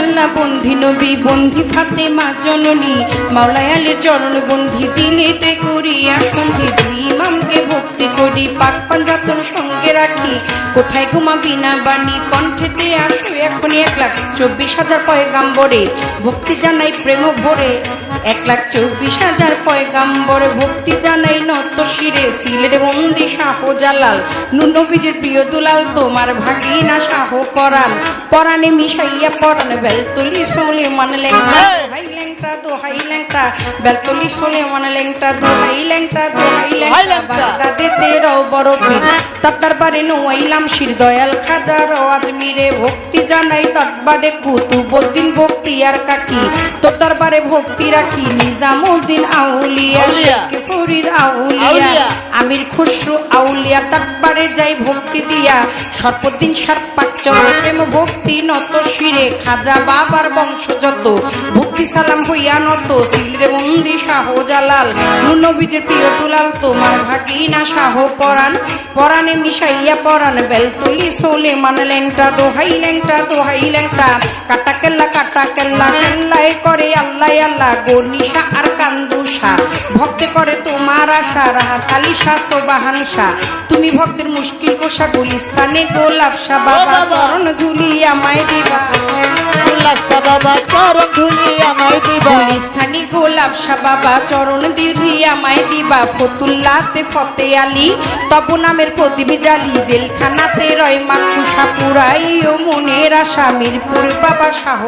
আল্লাহ বন্ধি নবী বন্ধি ফাতেমা জননী মাওলায় আলীর চরণ বন্ধি দিলেতে করিয়া সন্ধি দুই ইমামকে ভক্তি করি পাক পাঞ্জাতন সঙ্গে রাখি কোথায় ঘুমাবি না বাণী কণ্ঠেতে আসো এখনই 1,24,000 পয়গাম্বরে ভক্তি জানাই প্রেম ভরে 1,24,000 পয়গাম্বরে ভক্তি জানাই নত শিরে সিলেট বন্দি শাহজালাল নবীজির প্রিয় দুলাল তোমার ভাগিনা শাহ পরাণ পরাণে মিশাইয়া পরাণ বেলতলি সোলে মান লেংটা দোহাই লেংটা দোহাই লেংটা বেলতলি সোলে মান লেংটা দোহাই লেংটা দোহাই লেংটা বাগদাদেতে রও বড় পীর তার দরবারে নোয়াইলাম শির দয়াল খাজা আজমিরে ভক্তি জানাই দরবারে কুতুবউদ্দিন ভক্তি আর কাকি তোর দরবারে ভক্তি রাখি নিজামউদ্দিন আউলিয়া শেখ ফরিদ আউলিয়া আমির খুসরু আউলিয়া দরবারে যাই ভক্তি দিয়া সর্বদিন সর্পাচ্চর প্রেম ভক্তি নত শিরে খাজা বাবার বংশ যত ভক্তি সালাম হইয়া নত সিলরে বন্দি শাহজালাল নবীজির প্রিয় দুলাল তোমার ভাগিনা শাহ পরাণ পরাণে মিশাইয়া পরাণ বেলতলি সোলে মান লেংটা দোহাই লেংটা কাটা কেল্লা কেল্লায় করে আল্লাহ আল্লাহ গনিশা আর কান্দুষা ভক্তে করে তোমার আশা রাহাত আলী শাহ সোবাহান শাহ তুমি ভক্তের মুশকিল কোষা গুলিস্তানে গোলাপ শাহ বাবা চরণ ধুলি আমায় দিবা বাবা চরণ ধুলি আমায় দিবা গুলিস্তানি গোলাপ শাহ বাবা চরণ ধুলি আমায় দিবা ফতুল্লাতে ফতে আলী তব নামের প্রদীপ জালি জেলখানাতে রয় মাকুষা পুরাই ও মনের আশা মিরপুর বাবা শাহ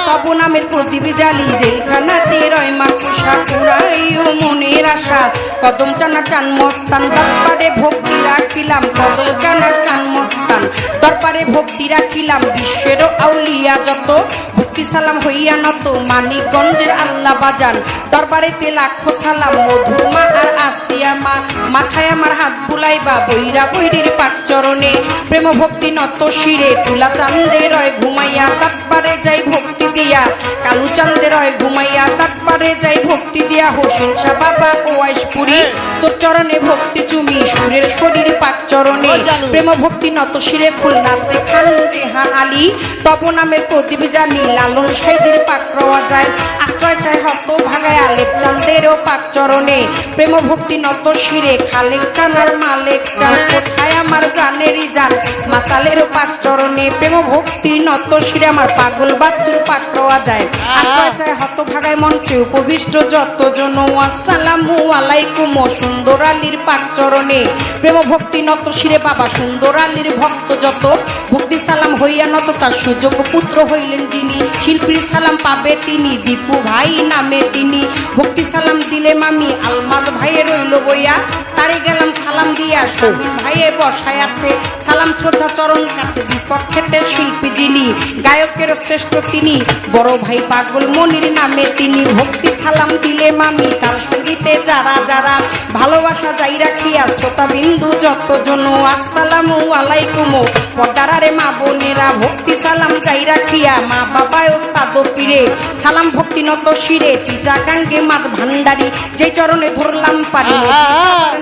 তব নামের প্রদীপ জালি জেলখানাতে রয় মাকুষা পুরাই ও মনের আশা কদম চানা চান মস্তান দরবারে ভক্তি রাখিলাম কদম চানা চান মস্তান দরবারে ভক্তি রাখিলাম বিশ্বেরও আউলিয়া যত ভক্তি সালাম হইয়া নত মানিকগঞ্জের আল্লাহ বাজান দরবারেতে লাখো সালাম মধুমা আর আসিয়া মা মাথায় আমার হাত বুলাইবা বৈরা বৈরির পাক চরণে প্রেম ভক্তি নত শিরে তুলা চাঁদে রয় ঘুমাইয়া দরবারে যাই ভক্তি দিয়া কালু চাঁদে রয় ঘুমাইয়া দরবারে যাই ভক্তি দিয়া হোসেন শাহ বাবা ওয়াইশপুরি তোর চরণে ভক্তি চুমি সুরের শরীর পাক চরণে প্রেম ভক্তি নত শিরে খুলনাতে খান জেহান আলী তব নামের প্রদীপ জানি লালন সাইদের পাক রওয়া যায় আশ্রয় চাই হত ভাগায় আলেপ চাঁদেরও পাক চরণে প্রেম ভক্তি নত শিরে খালেক চানার মালেক চান কোথায় আমার জানেরই জান মাতালেরও পাক চরণে প্রেম ভক্তি নত শিরে আমার পাগল বাচ্চুর পাক রওয়া যায় আশ্রয় চাই হত ভাগায় মঞ্চে উপবিষ্ট যতজন আসসালামু আলাইকুম সুন্দর আলীর পাক চরণে প্রেম ভক্তি নত শিরে বাবা সুন্দর আলীর ভক্ত যত ভক্তি সালাম হইয়া নত তার সুযোগ পুত্র হইলেন যিনি শিল্পীর সালাম পাবে তিনি দীপু ভাই নামে তিনি ভক্তি সালাম দিলে মামি আলমাজ ভাইয়ের রইল বইয়া তারে গেলাম সালাম দিয়া শামিম ভাইয়ে বসায় আছে সালাম শ্রদ্ধা চরণ কাছে দীপক ক্ষেতের শিল্পী যিনি গায়কের শ্রেষ্ঠ তিনি বড় ভাই পাগল মনির নামে তিনি ভক্তি সালাম দিলে মামি তার সঙ্গীতে যারা যারা ভালোবাসা যাই রাখিয়া শ্রোতা বিন্দু যতজন আসসালামু আলাইকুম পর্দারে মা বোনেরা ভক্তি সালাম যাই রাখিয়া মা বাবা ওস্তাদ পীরে সালাম ভক্তি নত শিরে চিটাগাঙ্গে মাছ ভান্ডারি যে চরণে ধরলাম পারি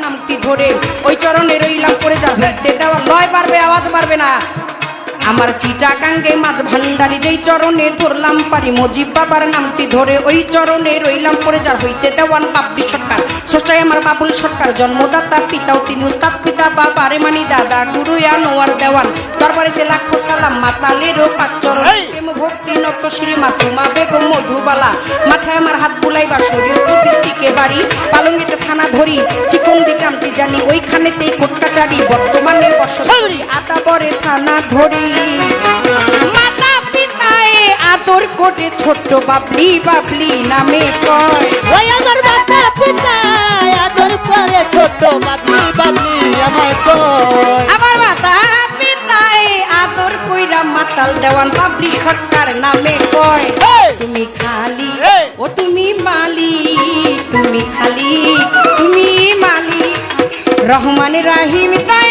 নামটি ধরে ওই চরণে রইলাম পড়ে যা হইতে দেওয়া লয় বাড়বে আওয়াজ বাড়বে না আমার চিটাগাঙ্গে মাছ ভান্ডারি যেই চরণে ধরলাম পারি মজিব বাবার নামটি ধরে ওই চরণে রইলাম পড়ে যার হইতে দেওয়ান বাবলি সরকার স্রষ্টাই আমার বাবুল সরকার জন্মদাতা পিতাও তিনি উস্তাদ পিতা বাবা রে মানি দাদা গুরু আনোয়ার দেওয়ান দরবারেতে লাখো সালাম মাতালেরও পাক চরণ প্রেম ভক্তি নত শ্রী মাসুমা বেগম মধুবালা মাথায় আমার হাত বুলাইবা শরীয়ত ডিস্ট্রিক্টে বাড়ি পালঙ্গিতে থানা ধরি চিকন্দি গ্রামটি জানি ওইখানেতেই কোটকাচারি বর্তমানে বর্ষী আতাবরে থানা ধরি মাতা পিতায় আদর করে ছোট্ট বাবলি বাবলি নামে কয় ওই আমার মাতা পিতায় আদর করে ছোট বাবলি বাবলি আমায় কয় আমার মাতা পিতায় আদর কইরা মাতাল দেওয়ান বাবলি সরকার নামে কয় তুমি খালি ও তুমি মালিক তুমি খালি তুমি মালিক রহমান রাহিম তাই